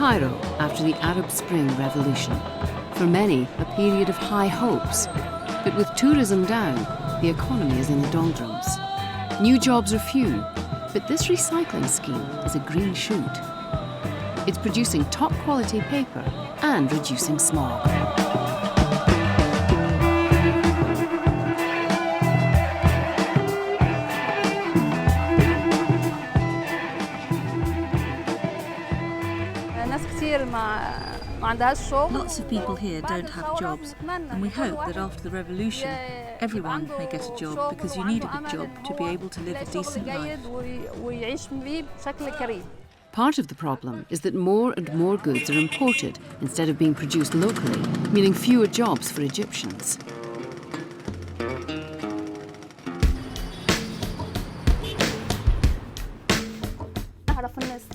Cairo after the Arab Spring Revolution. For many, a period of high hopes. But with tourism down, the economy is in the doldrums. New jobs are few, but this recycling scheme is a green shoot. It's producing top quality paper and reducing smog. Lots of people here don't have jobs, and we hope that after the revolution, everyone may get a job, because you need a good job to be able to live a decent life. Part of the problem is that more and more goods are imported instead of being produced locally, meaning fewer jobs for Egyptians.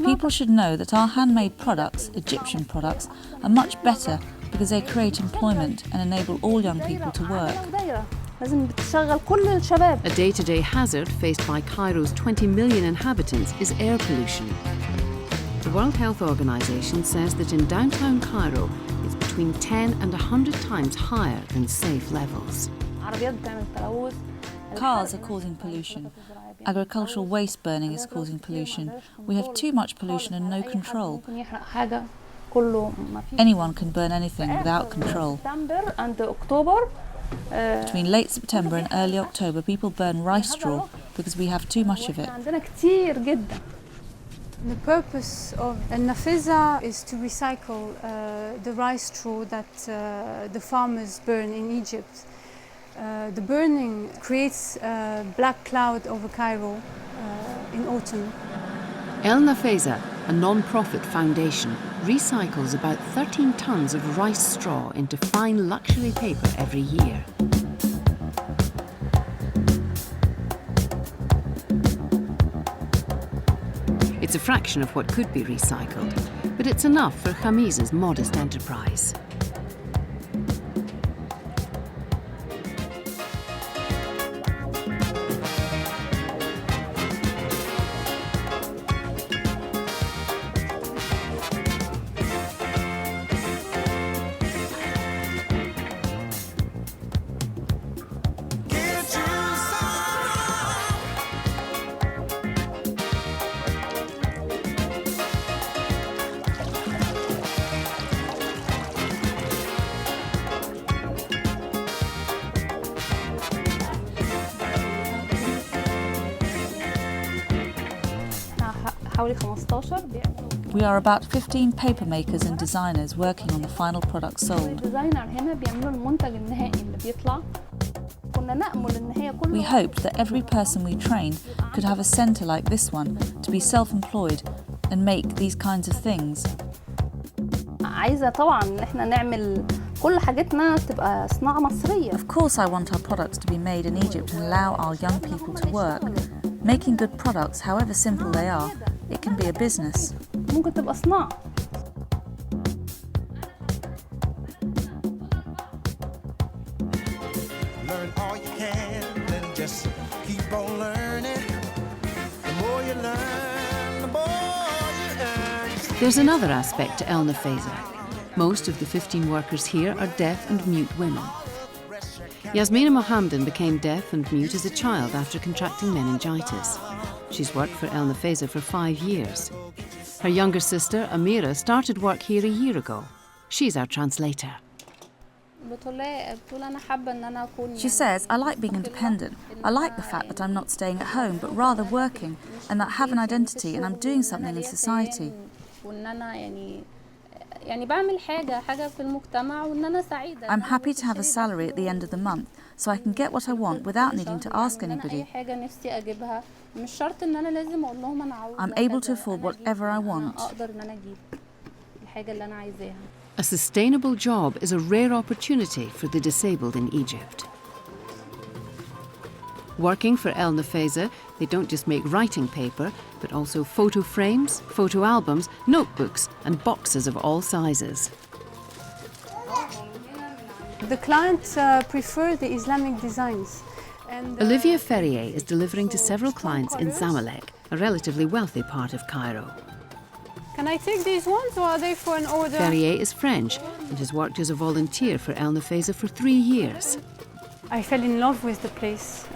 People should know that our handmade products, Egyptian products, are much better because they create employment and enable all young people to work. A day-to-day hazard faced by Cairo's 20 million inhabitants is air pollution. The World Health Organization says that in downtown Cairo, it's between 10 and 100 times higher than safe levels. Cars are causing pollution. Agricultural waste burning is causing pollution. We have too much pollution and no control. Anyone can burn anything without control. Between late September and early October, people burn rice straw because we have too much of it. The purpose of Nafeza is to recycle the rice straw that the farmers burn in Egypt. The burning creates a black cloud over Cairo in autumn. Nafeza, a non-profit foundation, recycles about 13 tons of rice straw into fine luxury paper every year. It's a fraction of what could be recycled, but it's enough for Khamisa's modest enterprise. We are about 15 paper makers and designers working on the final product sold. We hoped that every person we trained could have a centre like this one to be self-employed and make these kinds of things. Of course I want our products to be made in Egypt and allow our young people to work. Making good products, however simple they are, it can be a business. Learn all you can and just keep on learning. The more you learn, the more you earn. There's another aspect to Nafeza. Most of the 15 workers here are deaf and mute women. Yasmina Mohamdan became deaf and mute as a child after contracting meningitis. She's worked for Nafeza for 5 years. Her younger sister, Amira, started work here a year ago. She's our translator. She says, I like being independent. I like the fact that I'm not staying at home, but rather working, and that I have an identity and I'm doing something in society. I'm happy to have a salary at the end of the month, so I can get what I want without needing to ask anybody. I'm able to afford whatever I want. A sustainable job is a rare opportunity for the disabled in Egypt. Working for Nafeza, they don't just make writing paper, but also photo frames, photo albums, notebooks, and boxes of all sizes. The clients prefer the Islamic designs. Olivia Ferrier is delivering to several clients in Zamalek, a relatively wealthy part of Cairo. Can I take these ones or are they for an order? Ferrier is French and has worked as a volunteer for El Nafeza for 3 years. I fell in love with the place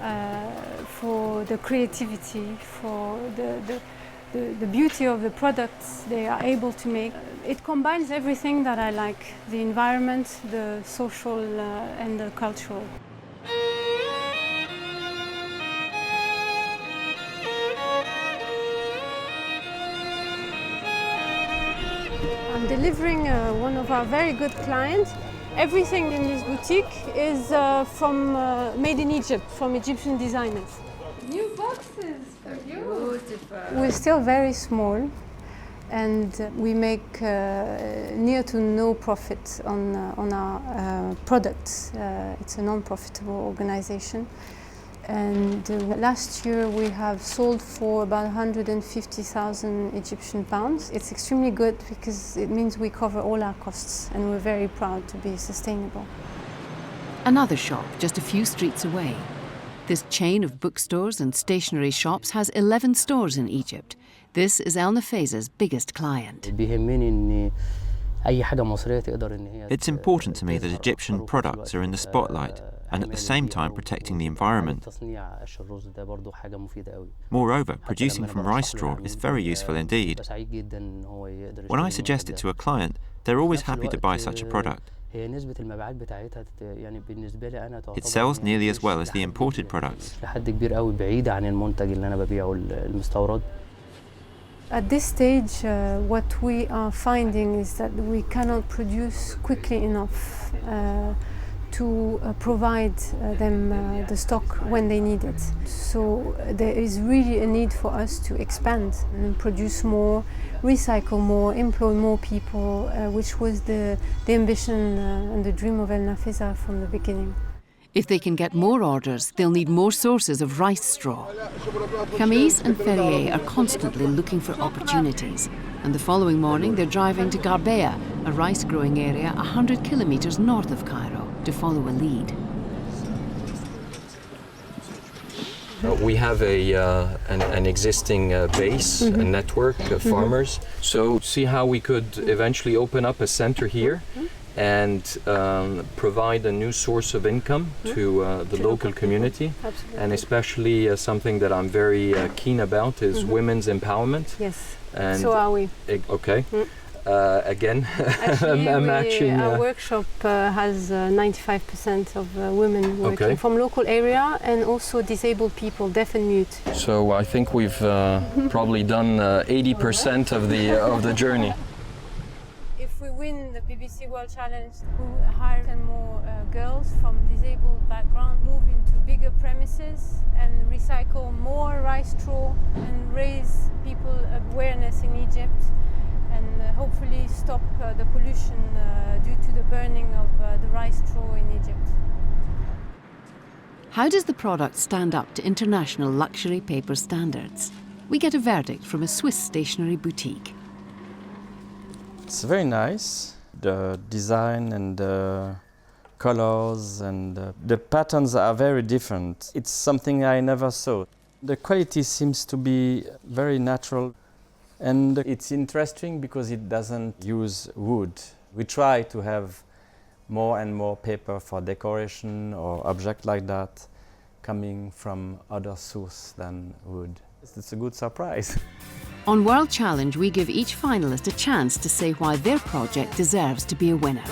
for the creativity, for the beauty of the products they are able to make. It combines everything that I like, the environment, the social and the cultural. I'm delivering one of our very good clients. Everything in this boutique is made in Egypt, from Egyptian designers. New boxes for you. Beautiful. We're still very small and we make near to no profit on our products. It's a non-profitable organization. And last year we have sold for about 150,000 Egyptian pounds. It's extremely good because it means we cover all our costs and we're very proud to be sustainable. Another shop just a few streets away. This chain of bookstores and stationery shops has 11 stores in Egypt. This is El Nafeza's biggest client. It's important to me that Egyptian products are in the spotlight and at the same time protecting the environment. Moreover, producing from rice straw is very useful indeed. When I suggest it to a client, they're always happy to buy such a product. It sells nearly as well as the imported products. At this stage, what we are finding is that we cannot produce quickly enough to provide them the stock when they need it. So there is really a need for us to expand and produce more, recycle more, employ more people, which was the ambition and the dream of El Nafeza from the beginning. If they can get more orders, they'll need more sources of rice straw. Khamis and Ferrier are constantly looking for opportunities. And the following morning, they're driving to Garbea, a rice-growing area 100 kilometres north of Cairo, to follow a lead. We have an existing base, a network of farmers. So see how we could eventually open up a center here and provide a new source of income to the local community. Absolutely. And especially something that I'm very keen about is women's empowerment. Yes, and so are we. Okay. Again, Actually, matching. Our workshop has 95% of women working from local area and also disabled people, deaf and mute. So I think we've probably done 80% of the journey. If we win the BBC World Challenge, we'll hire 10 more girls from disabled background, move into bigger premises and recycle more rice straw and raise people awareness in Egypt and hopefully stop the pollution due to the burning of the rice straw in Egypt. How does the product stand up to international luxury paper standards? We get a verdict from a Swiss stationery boutique. It's very nice. The design and the colors and the patterns are very different. It's something I never saw. The quality seems to be very natural. And it's interesting because it doesn't use wood. We try to have more and more paper for decoration or objects like that coming from other sources than wood. It's a good surprise. On World Challenge, we give each finalist a chance to say why their project deserves to be a winner.